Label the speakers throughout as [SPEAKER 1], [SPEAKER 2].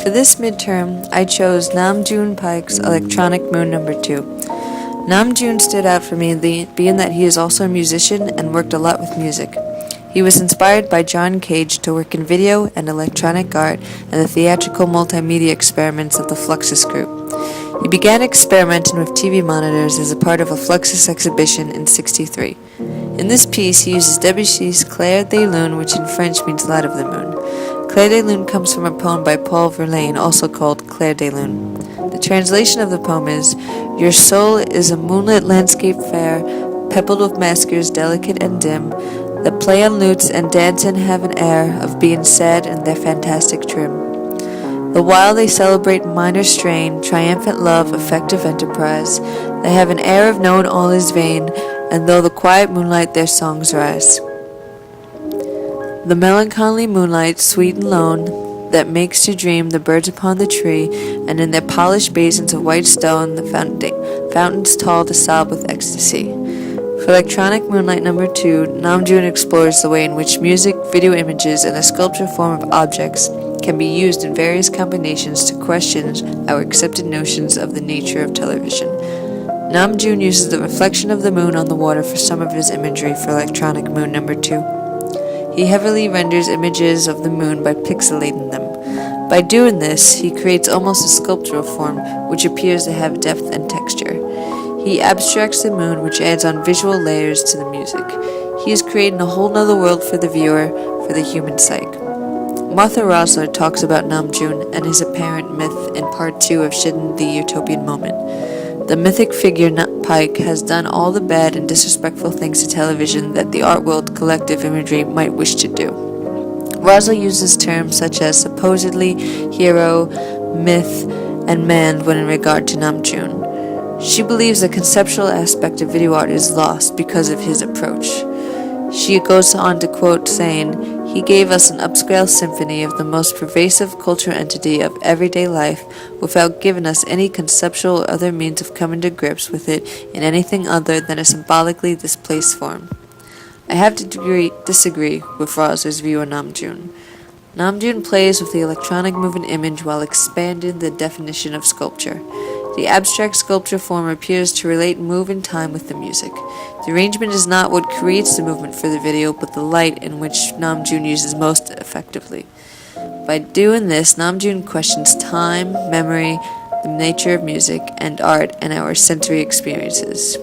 [SPEAKER 1] For this midterm, I chose Namjoon Paik's Electronic Moon No. 2. Namjoon stood out for me being that he is also a musician and worked a lot with music. He was inspired by John Cage to work in video and electronic art and the theatrical multimedia experiments of the Fluxus Group. He began experimenting with TV monitors as a part of a Fluxus exhibition in '63. In this piece, he uses Debussy's Clair de Lune, which in French means Light of the Moon. Clair de Lune comes from a poem by Paul Verlaine, also called Clair de Lune. The translation of the poem is, "Your soul is a moonlit landscape fair, pebbled with maskers delicate and dim, that play on lutes and dance and have an air of being sad in their fantastic trim. The while they celebrate minor strain, triumphant love, effective enterprise, they have an air of knowing all is vain, and through the quiet moonlight their songs rise. The melancholy moonlight, sweet and lone, that makes to dream the birds upon the tree, and in their polished basins of white stone the fountains tall to sob with ecstasy." For Electronic Moonlight No. 2, Namjoon explores the way in which music, video images, and the sculpture form of objects can be used in various combinations to question our accepted notions of the nature of television. Namjoon uses the reflection of the moon on the water for some of his imagery for Electronic Moon No. 2. He heavily renders images of the moon by pixelating them. By doing this, he creates almost a sculptural form, which appears to have depth and texture. He abstracts the moon, which adds on visual layers to the music. He is creating a whole nother world for the viewer, for the human psyche. Martha Rosler talks about Namjoon and his apparent myth in Part 2 of Shidden the Utopian Moment. The mythic figure Paik has done all the bad and disrespectful things to television that the art world collective imagery might wish to do. Rosler uses terms such as supposedly, hero, myth, and man when in regard to Namjoon. She believes the conceptual aspect of video art is lost because of his approach. She goes on to quote saying, "He gave us an upscale symphony of the most pervasive cultural entity of everyday life without giving us any conceptual or other means of coming to grips with it in anything other than a symbolically displaced form." I have to disagree with Rosler's view of Namjoon. Namjoon plays with the electronic moving image while expanding the definition of sculpture. The abstract sculpture form appears to relate and move in time with the music. The arrangement is not what creates the movement for the video, but the light in which Namjoon uses most effectively. By doing this, Namjoon questions time, memory, the nature of music, and art, and our sensory experiences.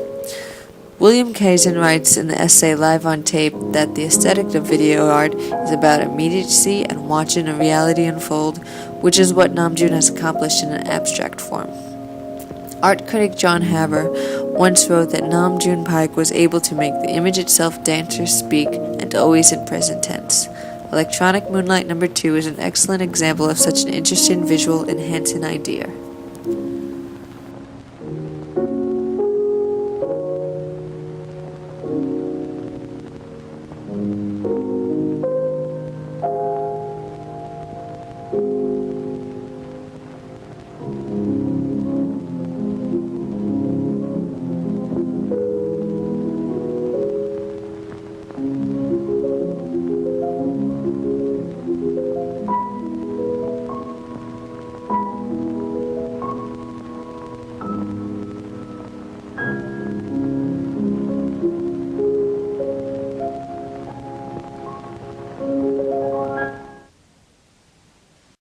[SPEAKER 1] William Kazin writes in the essay Live on Tape that the aesthetic of video art is about immediacy and watching a reality unfold, which is what Namjoon has accomplished in an abstract form. Art critic John Haber once wrote that Namjoon Paik was able to make the image itself dance or speak, and always in present tense. Electronic Moonlight No. 2 is an excellent example of such an interesting visual enhancing idea.